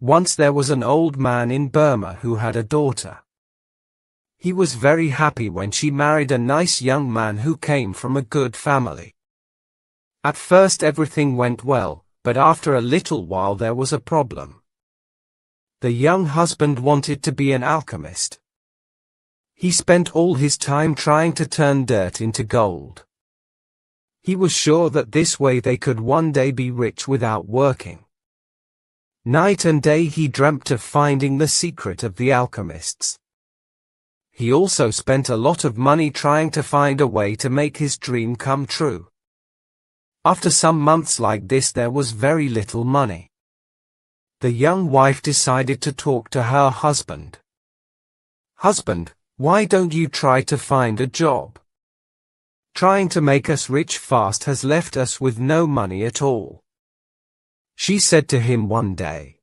Once there was an old man in Burma who had a daughter. He was very happy when she married a nice young man who came from a good family. At first everything went well, but after a little while there was a problem. The young husband wanted to be an alchemist. He spent all his time trying to turn dirt into gold. He was sure that this way they could one day be rich without working. Night and day he dreamt of finding the secret of the alchemists. He also spent a lot of money trying to find a way to make his dream come true. After some months like this there was very little money. The young wife decided to talk to her husband. "Husband, why don't you try to find a job? Trying to make us rich fast has left us with no money at all," she said to him one day.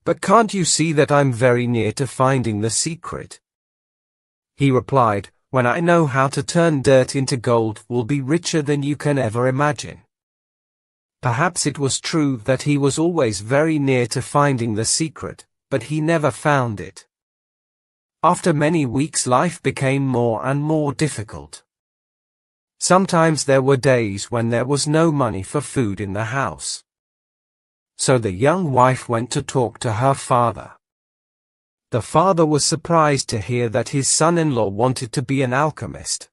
"But can't you see that I'm very near to finding the secret?" He replied, "When I know how to turn dirt into gold, we'll be richer than you can ever imagine." Perhaps it was true that he was always very near to finding the secret, but he never found it. After many weeks life became more and more difficult. Sometimes there were days when there was no money for food in the house. So the young wife went to talk to her father. The father was surprised to hear that his son-in-law wanted to be an alchemist.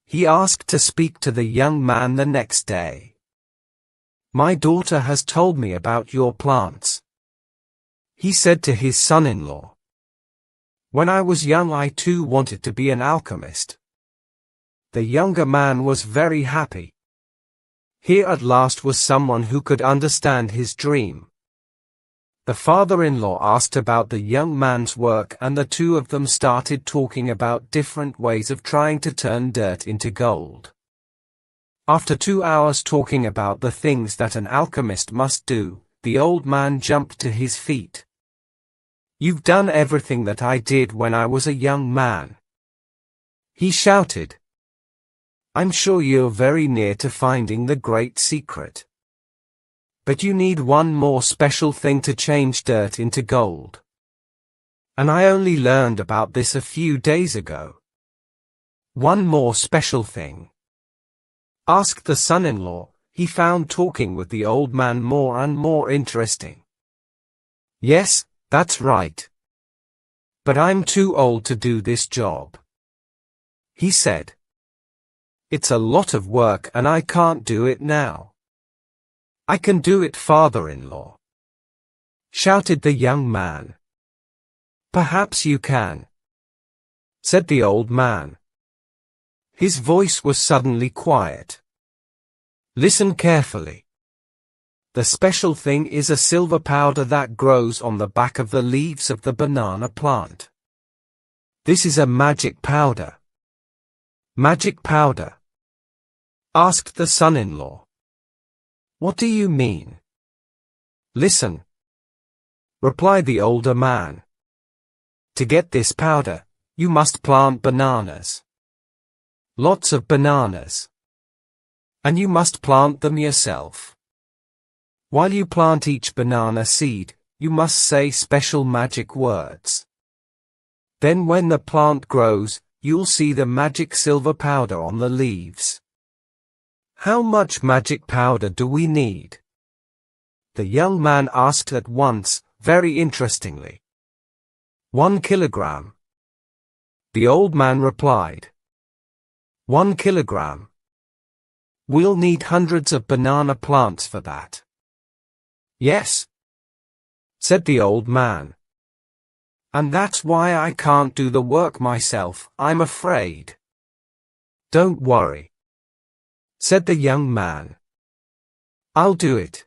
He asked to speak to the young man the next day. "My daughter has told me about your plants," he said to his son-in-law. "When I was young I too wanted to be an alchemist." The younger man was very happy. Here at last was someone who could understand his dream. The father-in-law asked about the young man's work and the two of them started talking about different ways of trying to turn dirt into gold. After 2 hours talking about the things that an alchemist must do, the old man jumped to his feet. "You've done everything that I did when I was a young man," he shouted. "I'm sure you're very near to finding the great secret. But you need one more special thing to change dirt into gold. And I only learned about this a few days ago." "One more special thing?" asked the son-in-law. He found talking with the old man more and more interesting. "Yes, that's right. But I'm too old to do this job," he said. "It's a lot of work and I can't do it now." "I can do it, father-in-law," shouted the young man. "Perhaps you can," said the old man. His voice was suddenly quiet. "Listen carefully. The special thing is a silver powder that grows on the back of the leaves of the banana plant. This is a magic powder." "Magic powder?" asked the son-in-law. "What do you mean?" "Listen," replied the older man. "To get this powder, you must plant bananas. Lots of bananas. And you must plant them yourself. While you plant each banana seed, you must say special magic words. Then when the plant grows, you'll see the magic silver powder on the leaves." "How much magic powder do we need?" the young man asked at once, very interestingly. 1 kilogram. The old man replied. 1 kilogram. We'll need hundreds of banana plants for that. "Yes," said the old man. "And that's why I can't do the work myself, I'm afraid." "Don't worry," said the young man. "I'll do it."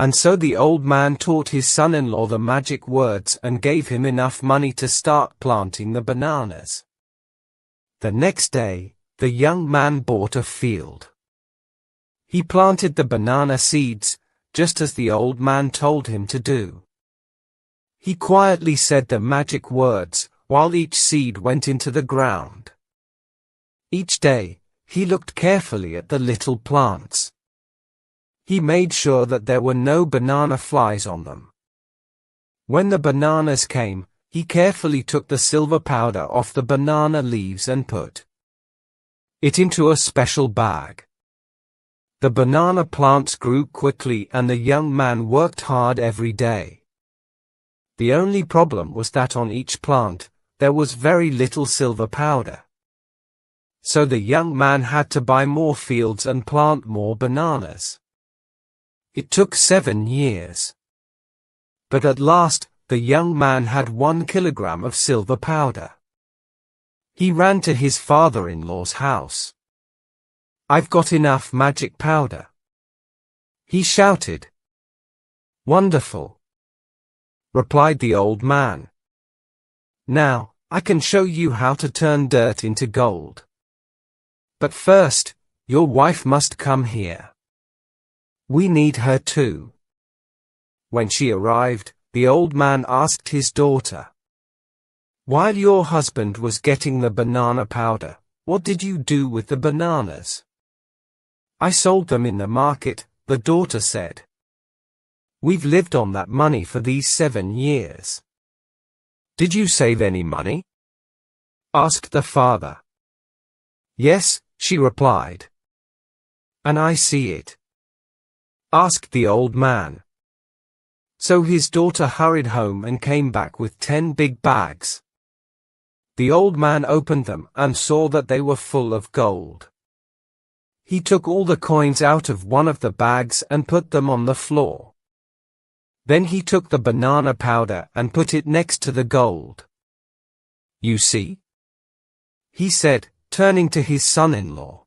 And so the old man taught his son-in-law the magic words and gave him enough money to start planting the bananas. The next day, the young man bought a field. He planted the banana seeds, just as the old man told him to do. He quietly said the magic words, while each seed went into the ground. Each day, he looked carefully at the little plants. He made sure that there were no banana flies on them. When the bananas came, he carefully took the silver powder off the banana leaves and put it into a special bag. The banana plants grew quickly and the young man worked hard every day. The only problem was that on each plant, there was very little silver powder. So the young man had to buy more fields and plant more bananas. It took 7 years. But at last, the young man had 1 kilogram of silver powder. He ran to his father-in-law's house. "I've got enough magic powder," he shouted. "Wonderful," replied the old man. "Now, I can show you how to turn dirt into gold. But first, your wife must come here. We need her too." When she arrived, the old man asked his daughter, "While your husband was getting the banana powder, what did you do with the bananas?" "I sold them in the market," the daughter said. "We've lived on that money for these 7 years." "Did you save any money?" asked the father. "Yes," she replied. "And I see it?" asked the old man. So his daughter hurried home and came back with 10 big bags. The old man opened them and saw that they were full of gold. He took all the coins out of one of the bags and put them on the floor. Then he took the banana powder and put it next to the gold. "You see?" he said, turning to his son-in-law.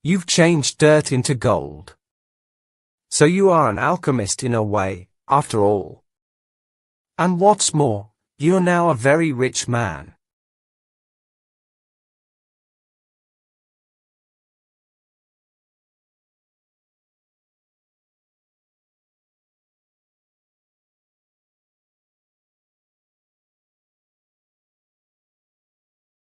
"You've changed dirt into gold. So you are an alchemist in a way, after all. And what's more, you're now a very rich man."